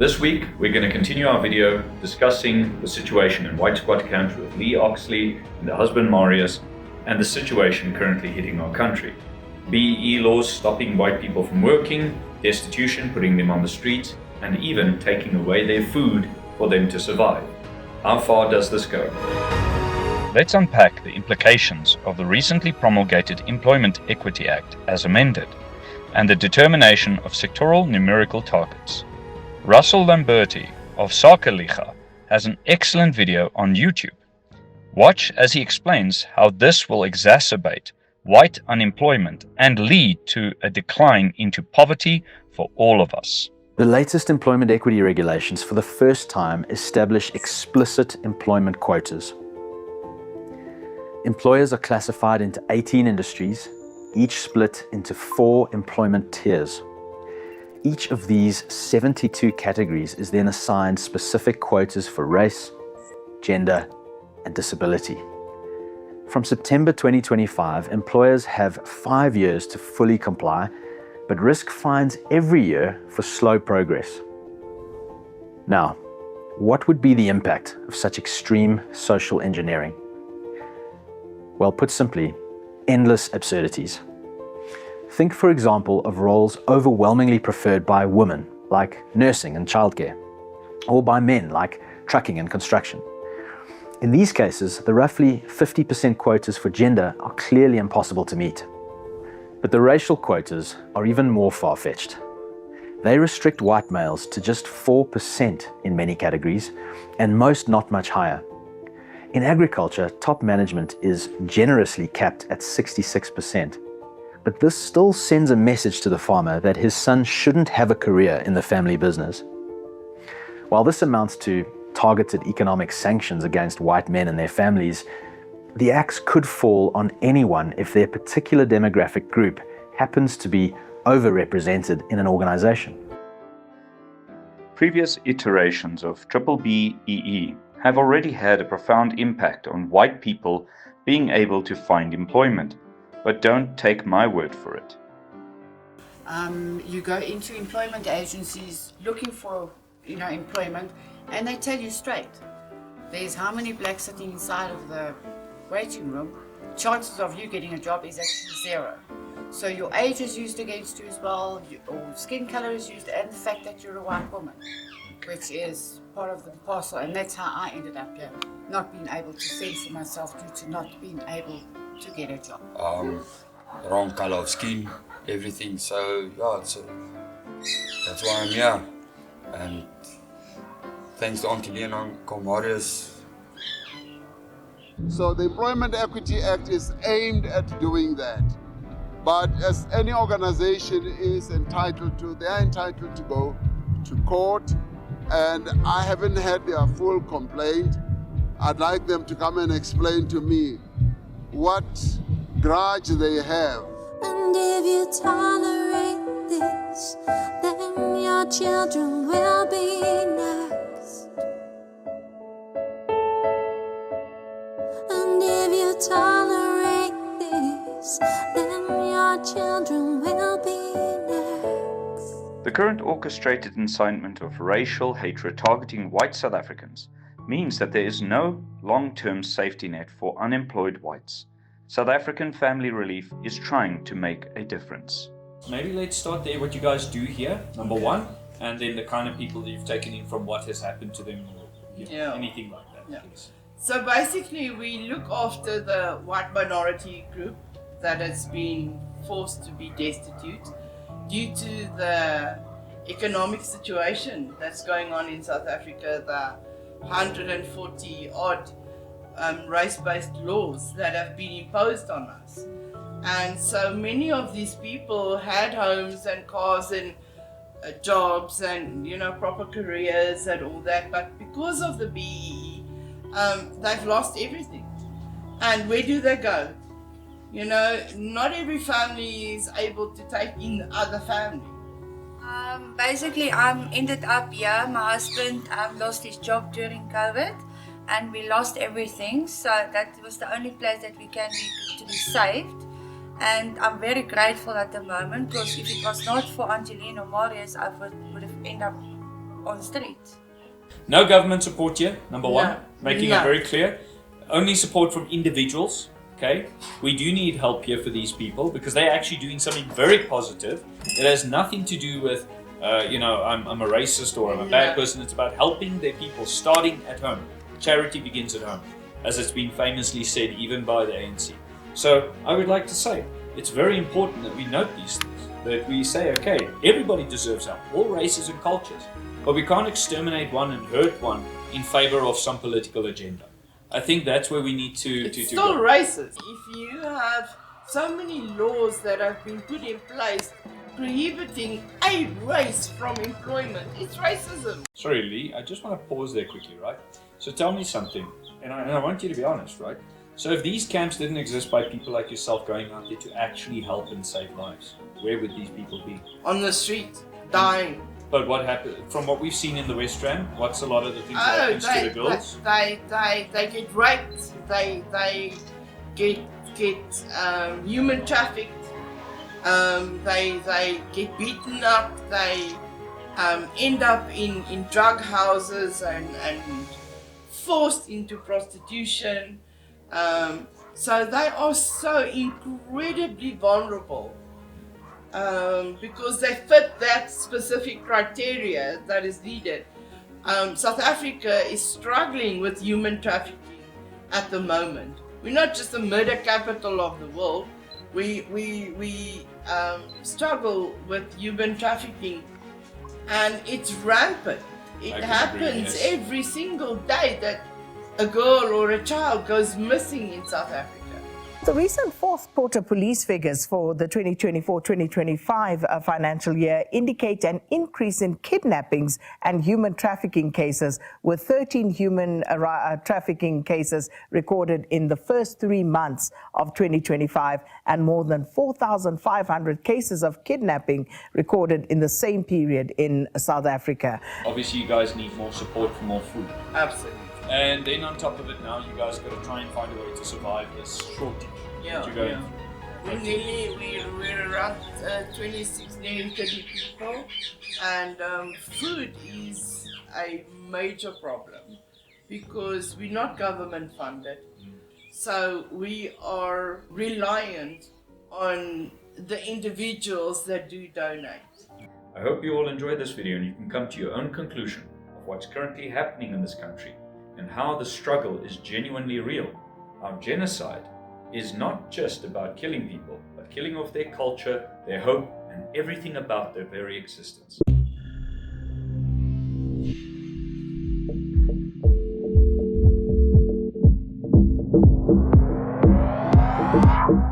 This week, we're going to continue our video discussing the situation in white squatter camps with Lee Oxley and her husband Marius, and the situation currently hitting our country. BBBEE laws stopping white people from working, destitution putting them on the streets, and even taking away their food for them to survive. How far does this go? Let's unpack the implications of the recently promulgated Employment Equity Act as amended, and the determination of sectoral numerical targets. Russell Lamberti of Sakeliga has an excellent video on YouTube. Watch as he explains how this will exacerbate white unemployment and lead to a decline into poverty for all of us. The latest employment equity regulations for the first time establish explicit employment quotas. Employers are classified into 18 industries, each split into 4 employment tiers. Each of these 72 categories is then assigned specific quotas for race, gender, and disability. From September 2025, employers have 5 years to fully comply, but risk fines every year for slow progress. Now, what would be the impact of such extreme social engineering? Well, put simply, endless absurdities. Think, for example, of roles overwhelmingly preferred by women, like nursing and childcare, or by men, like trucking and construction. In these cases, the roughly 50% quotas for gender are clearly impossible to meet. But the racial quotas are even more far-fetched. They restrict white males to just 4% in many categories, and most not much higher. In agriculture, top management is generously capped at 66%. But this still sends a message to the farmer that his son shouldn't have a career in the family business. While this amounts to targeted economic sanctions against white men and their families, the axe could fall on anyone if their particular demographic group happens to be overrepresented in an organization. Previous iterations of BBBEE have already had a profound impact on white people being able to find employment, but don't take my word for it. You go into employment agencies looking for, employment, and they tell you straight, there's how many blacks sitting inside of the waiting room, chances of you getting a job is actually 0. So your age is used against you as well, or skin color is used, and the fact that you're a white woman, which is part of the parcel, and that's how I ended up here, not being able to fend for myself due to not being able to get a job. Wrong color of skin, everything, so yeah, that's why I'm here. And thanks to Auntie Lee and Uncle Marius. So the Employment Equity Act is aimed at doing that. But as any organization is entitled to, they are entitled to go to court, and I haven't had their full complaint. I'd like them to come and explain to me what grudge they have. And if you tolerate this, then your children will be next. And if you tolerate this, then your children will be next. The current orchestrated incitement of racial hatred targeting white South Africans means that there is no long-term safety net for unemployed whites. South African Family Relief is trying to make a difference. Maybe let's start there, what you guys do here, number one, and then the kind of people that you've taken in from what has happened to them, or anything like that, please. So basically we look after the white minority group that has been forced to be destitute due to the economic situation that's going on in South Africa, the 140 odd race-based laws that have been imposed on us. And so many of these people had homes and cars and jobs and proper careers and all that, but because of the BBBEE, they've lost everything. And where do they go? Not every family is able to take in the other family. Basically, I ended up here. My husband lost his job during COVID, and we lost everything. So that was the only place that we can be to be saved. And I'm very grateful at the moment, because if it was not for Angelina or Marius, I would have ended up on the street. No government support here, number one, No. making No. it very clear. Only support from individuals, okay? We do need help here for these people because they're actually doing something very positive. It has nothing to do with, I'm a racist or I'm a bad person. It's about helping their people, starting at home. Charity begins at home, as it's been famously said even by the ANC. So I would like to say, it's very important that we note these things, that we say, okay, everybody deserves help, all races and cultures, but we can't exterminate one and hurt one in favor of some political agenda. I think that's where we need to Still go. racist. If you have so many laws that have been put in place prohibiting a race from employment, it's racism. Sorry, Lee, I just want to pause there quickly, right? So tell me something, and I want you to be honest, right? So if these camps didn't exist by people like yourself going out there to actually help and save lives, where would these people be? On the street, dying. But what happened, from what we've seen in the West Rand, what's a lot of the things that happens to the girls? They get raped. They get human trafficked. They get beaten up. They end up in drug houses and forced into prostitution. So they are so incredibly vulnerable. Because they fit that specific criteria that is needed. South Africa is struggling with human trafficking at the moment. We're not just the murder capital of the world. We struggle with human trafficking, and it's rampant. It happens every single day that a girl or a child goes missing in South Africa. The recent fourth quarter police figures for the 2024-2025 financial year indicate an increase in kidnappings and human trafficking cases, with 13 human trafficking cases recorded in the first 3 months of 2025 and more than 4,500 cases of kidnapping recorded in the same period in South Africa. Obviously, you guys need more support for more food. Absolutely. And then on top of it now, you guys got to try and find a way to survive this shortage. that you're going through. We're around 26, nearly 30 people, and food is a major problem because we're not government funded. So we are reliant on the individuals that do donate. I hope you all enjoyed this video and you can come to your own conclusion of what's currently happening in this country and how the struggle is genuinely real. Our genocide is not just about killing people, but killing off their culture, their hope, and everything about their very existence. Thank you.